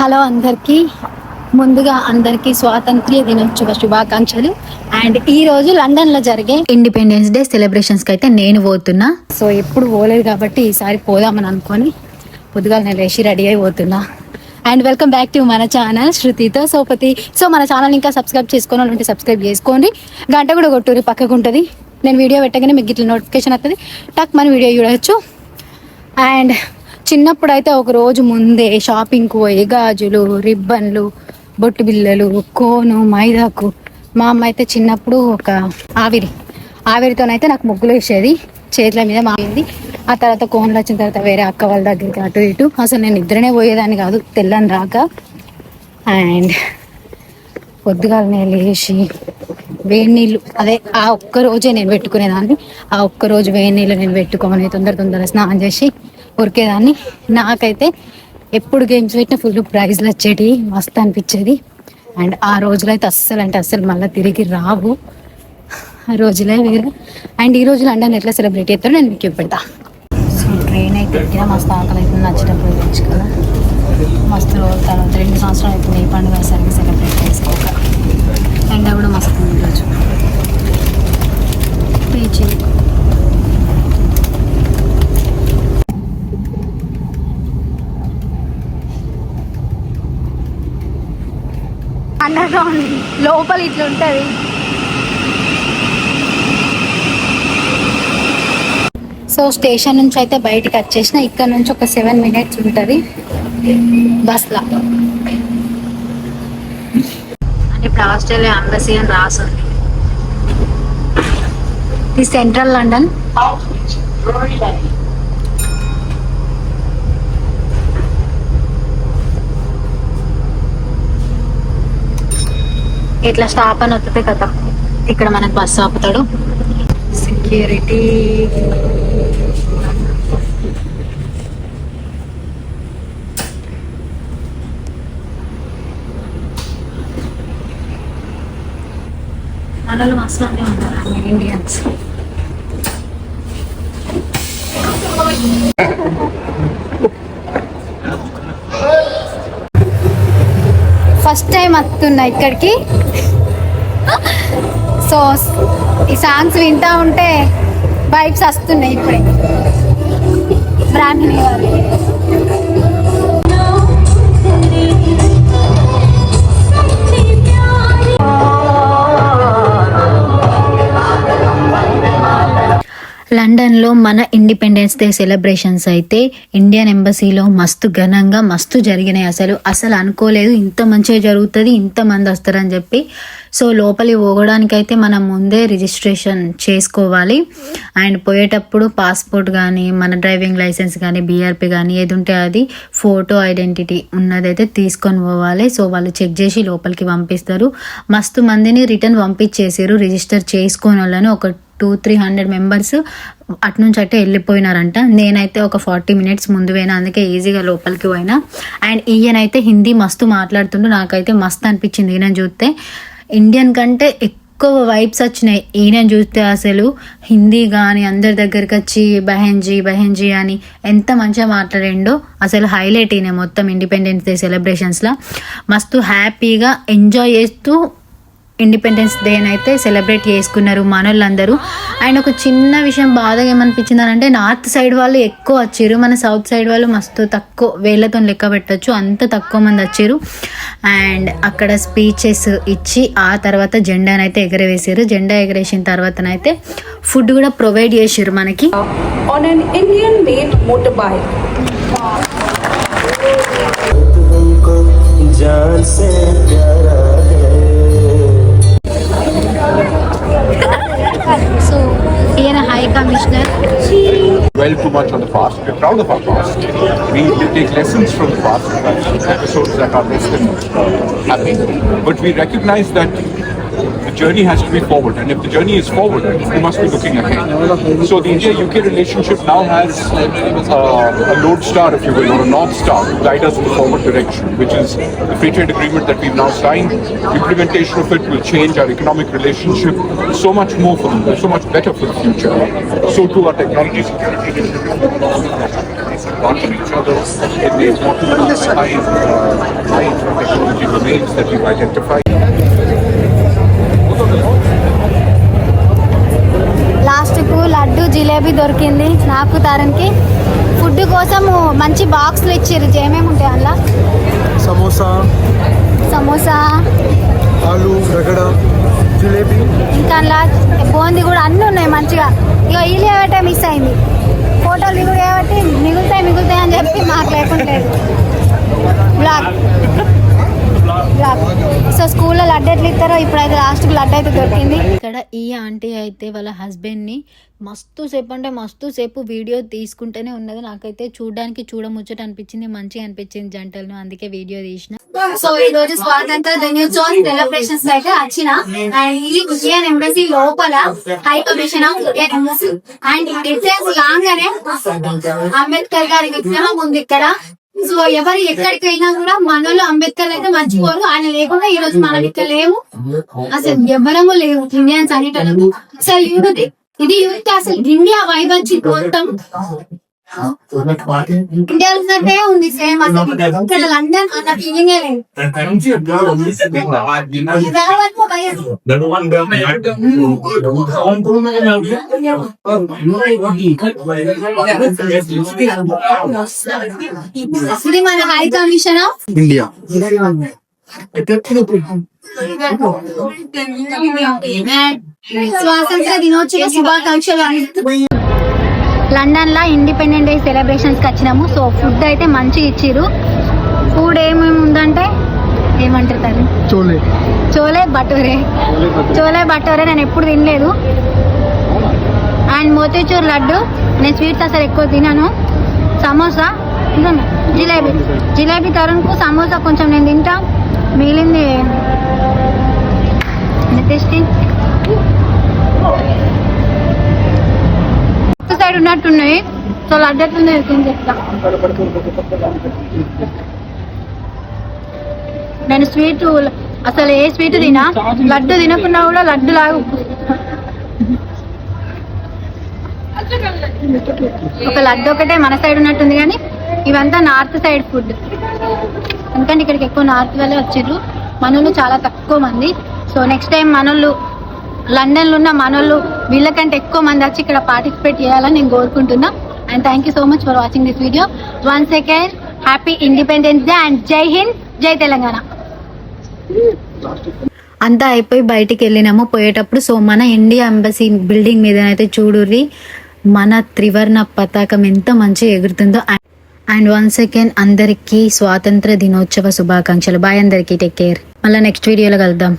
Hello అందరికీ ముందుగా అందరికీ స్వాతంత్ర్య దినోత్సవ శుభాకాంక్షలు. అండ్ ఈ రోజు లండన్ లో జరిగే ఇండిపెండెన్స్ డే సెలబ్రేషన్స్ కి అయితే నేను పోతున్నా. సో ఎప్పుడు పోలేదు కాబట్టి ఈసారి పోదామని అనుకొని పొద్దుగా నేను లేచి రెడీ అయిపోతున్నా. అండ్ వెల్కమ్ బ్యాక్ టు మన ఛానల్ శృతితో సోపతి. సో మన ఛానల్ ఇంకా సబ్స్క్రైబ్ చేసుకోవాలి అంటే సబ్స్క్రైబ్ చేసుకోండి, గంట కూడా కొట్టుర్రి, పక్కకు ఉంటుంది. నేను వీడియో పెట్టగానే మీకు ఇట్లా నోటిఫికేషన్ వస్తుంది, టక్ మన వీడియో చూడవచ్చు. అండ్ చిన్నప్పుడు అయితే ఒక రోజు ముందే షాపింగ్కి పోయి గాజులు, రిబ్బన్లు, బొట్టు బిల్లలు, కోను, మైదాకు. మా అమ్మ అయితే చిన్నప్పుడు ఒక ఆవిరితోనైతే నాకు ముగ్గులు వేసేది, చేతుల మీద మారింది. ఆ తర్వాత కోన్లు వచ్చిన తర్వాత వేరే అక్క వాళ్ళ దగ్గరికి అటు ఇటు. అసలు నేను నిద్రనే పోయేదాన్ని కాదు తెల్లని రాక. అండ్ పొద్దుగాలనే లేచి వేడి నీళ్ళు, అదే ఆ ఒక్క రోజే నేను పెట్టుకునేదాన్ని. ఆ ఒక్క రోజు వేడి నీళ్ళు నేను పెట్టుకొని తొందర స్నానం చేసి ఉరికేదాన్ని. నాకైతే ఎప్పుడు గేమ్స్ పెట్టినా ఫుల్ ప్రైజ్లు వచ్చేటి, మస్తు అనిపించేది. అండ్ ఆ రోజులు అయితే అస్సలు మళ్ళీ తిరిగి రావు, ఆ రోజులే వేరే. అండ్ ఈ రోజు లండన్ ఎట్లా సెలబ్రేట్ చేస్తారో నేను మీకు పెడతా. సో ట్రైన్ అయితే ఎక్కినా మస్తు ఆకలి అయితే నచ్చేటప్పుడు తెచ్చు కదా. మస్తు రోజు తర్వాత 2 సంవత్సరాలు అవుతుంది ఈ పండుగ సరిగ్గా సెలబ్రేట్ చేసుకోక. ఎండ కూడా మస్తు ఉంది ఈరోజు. బీచ్ అండర్గ్రౌండ్ లోపల ఇట్లా ఉంటుంది. సో స్టేషన్ నుంచి అయితే బయటికి వచ్చేసిన. ఇక్కడ నుంచి ఒక 7 minutes ఉంటుంది బస్లా. అంటే ఇప్పుడు ఆస్ట్రేలియా ఎంబసీ అని రాస్తుంది. ఇది సెంట్రల్ లండన్. ఇట్లా స్టాప్ అని వస్తుంది కదా, ఇక్కడ మనకు బస్సు ఆపుతాడు. సెక్యూరిటీ మనలో మస్తు మంది ఉంటారు ఇండియన్స్. ఫస్ట్ టైం వస్తున్నా ఇక్కడికి. సో ఈ సాంగ్స్ వింటా ఉంటే వైబ్స్ వస్తున్నాయి. ఇప్పుడే బ్రాహ్మణి వాళ్ళు లండన్లో మన ఇండిపెండెన్స్ డే సెలబ్రేషన్స్ అయితే ఇండియన్ ఎంబసీలో మస్తు ఘనంగా మస్తు జరిగినాయి. అసలు అనుకోలేదు ఇంత మంచిగా జరుగుతుంది, ఇంతమంది వస్తారని చెప్పి. సో లోపలి పోవడానికి అయితే మనం ముందే రిజిస్ట్రేషన్ చేసుకోవాలి. అండ్ పోయేటప్పుడు పాస్పోర్ట్ కానీ, మన డ్రైవింగ్ లైసెన్స్ కానీ, BRP కానీ ఏది ఉంటే అది, ఫోటో ఐడెంటిటీ ఉన్నదైతే తీసుకొని పోవాలి. సో వాళ్ళు చెక్ చేసి లోపలికి పంపిస్తారు. మస్తు మందిని రిటర్న్ పంపించేసారు రిజిస్టర్ చేసుకునే వాళ్ళని. ఒక 200-300 మెంబర్స్ అటు నుంచి అట్టే వెళ్ళిపోయినారంట. నేనైతే ఒక 40 minutes ముందు పోయినా, అందుకే ఈజీగా లోపలికి పోయినా. అండ్ ఈయనైతే హిందీ మస్తు మాట్లాడుతుండు. నాకైతే మస్తు అనిపించింది ఈయన చూస్తే. ఇండియన్ కంటే ఎక్కువ వైబ్స్ వచ్చినాయి ఈయన చూస్తే. అసలు హిందీ కానీ అందరి దగ్గరికి వచ్చి బహెన్జీ అని ఎంత మంచిగా మాట్లాడిండో. అసలు హైలైట్ ఈయన మొత్తం ఇండిపెండెన్స్ డే సెలబ్రేషన్స్లో. మస్తు హ్యాపీగా ఎంజాయ్ చేస్తూ ఇండిపెండెన్స్ డే అయితే సెలబ్రేట్ చేసుకున్నారు మనోళ్ళందరూ. అండ్ ఒక చిన్న విషయం బాధగా ఏమనిపించింది అంటే, నార్త్ సైడ్ వాళ్ళు ఎక్కువ వచ్చారు, మన సౌత్ సైడ్ వాళ్ళు మస్తు తక్కువ, వేళ్ళతో లెక్క పెట్టచ్చు, అంత తక్కువ మంది వచ్చారు. అండ్ అక్కడ స్పీచెస్ ఇచ్చి ఆ తర్వాత జెండానైతే ఎగరవేసారు. జెండా ఎగరేసిన తర్వాతనైతే ఫుడ్ కూడా ప్రొవైడ్ చేసారు మనకి. On an Indian made motorbike. So ఈయన high commissioner. Dwell too much on the past. We're proud of our past. We take lessons from the past, episodes that are less than happy. But we recognize that the journey has to be forward, and if the journey is forward, we must be looking ahead. So the India-UK relationship now has a lodestar, if you will, or a north star to guide us in the forward direction, which is the free trade agreement that we've now signed. Implementation of it will change our economic relationship so much more so much better for the future. So too our technology security advantage each other in the important science and technology domains that we've identified. లాస్ట్కు లడ్డు జిలేబీ దొరికింది నాకు తరుణ్కి. Food కోసము మంచి బాక్స్లు ఇచ్చారు. ఏమేమి ఉంటాయి అందులో? సమోసా, ఆలు రగడ, జిలేబీ, ఇంకా అందులో బూందీ కూడా అన్నీ ఉన్నాయి మంచిగా. ఇక వీళ్ళు ఏమంటే మిస్ అయింది. ఫోటోలు దిగుడు కాబట్టి మిగులుతాయి అని చెప్పి మాకు లేకుంటలేదు. బ్లాగ్ సో స్కూల్లో లడ్డు ఎట్లా ఇస్తారో ఇప్పుడైతే లాస్ట్కి లడ్డు అయితే దొరికింది. ఇక్కడ ఈ ఆంటీ అయితే వాళ్ళ హస్బెండ్ని మస్తు సేపు వీడియో తీసుకుంటూనే ఉన్నది. నాకైతే చూడడానికి చూడముచ్చట అనిపించింది, మంచిగా అనిపించింది జంటలను, అందుకే వీడియో తీసిన. సో ఈ రోజు స్వాతంత్ర దినోత్సవం సెలబ్రేషన్స్ అయితే వచ్చిన అండ్ ఇది ఇండియన్ ఎంబసీ లోపల high commission of Indian embassy and entrance లాగానే అంబేద్కర్ గారి విగ్రహం ఉంది ఇక్కడ. సో ఎవరు ఎక్కడికి వెళ్ళినా కూడా మనలో అంబేద్కర్ అయితే మర్చిపోరు. ఆయన లేకుండా ఈ రోజు మనం ఇక్కడ లేవు, అసలు ఎవరము లేవు ఇండియన్స్ అనేటప్పుడు. అసలు యూనిటీ ఇది యూత్, అసలు ఇండియా వైబ్ వచ్చి మొత్తం ఇండియా ఉన్నట్టే ఉంది సేమ్. అసలు ఇక్కడ లండన్ అన్న ఫీలింగే లేదు. ఇది మన హై కమిషన్ ఆఫ్ ఇండియా. స్వాతంత్ర దినోత్సవ శుభాకాంక్షలు. లండన్ లో ఇండిపెండెంట్ డే సెలబ్రేషన్స్ కి వచ్చినాము. సో ఫుడ్ అయితే మంచిగా ఇచ్చిర్రు. ఫుడ్ ఏమేమి ఉందంటే ఏమంటారు, చోలే భటూరే నేను ఎప్పుడు తినలేదు. అండ్ మోతీచూర్ లడ్డు, నేను స్వీట్స్ అసలు ఎక్కువ తినను. సమోసా, జిలేబీ తరుణ్కు సమోసా కొంచెం నేను తింటా, మిగిలింది టేస్టీ. సైడ్ ఉన్నట్టున్నాయి. సో లడ్డు ఎట్లుంది చెప్తా. నేను స్వీట్ అసలు ఏ స్వీట్ తినా, లడ్డు తినకున్నా కూడా లడ్డు లాగా ఒక లడ్డు ఒకటే మన సైడ్ ఉన్నట్టుంది. కానీ ఇవంతా నార్త్ సైడ్ ఫుడ్, ఎందుకంటే ఇక్కడికి ఎక్కువ నార్త్ వాళ్ళే వచ్చిర్రు, మనోళ్ళు చాలా తక్కువ మంది. సో నెక్స్ట్ టైం మనోళ్ళు లండన్లో ఉన్న మనోళ్ళు వీళ్ళకంటే ఎక్కువ మంది వచ్చి ఇక్కడ పార్టిసిపేట్ చేయాలని నేను కోరుకుంటున్నా. And thank you so much for watching this video. Once again happy independence day and జై హింద్, జై తెలంగాణ. అంతా అయిపోయి బయటికి వెళ్ళినాము. పోయేటప్పుడు సో మన ఇండియా ఎంబసీ బిల్డింగ్ మీద అయితే చూడుర్రి మన త్రివర్ణ పతాకం ఎంత మంచిగా ఎగురుతుందో. అండ్ వన్స్ అగైన్ అందరికీ స్వాతంత్ర దినోత్సవ శుభాకాంక్షలు. బాయ్ అందరికీ, టేక్ కేర్. మళ్ళీ నెక్స్ట్ వీడియోలో కలుద్దాం.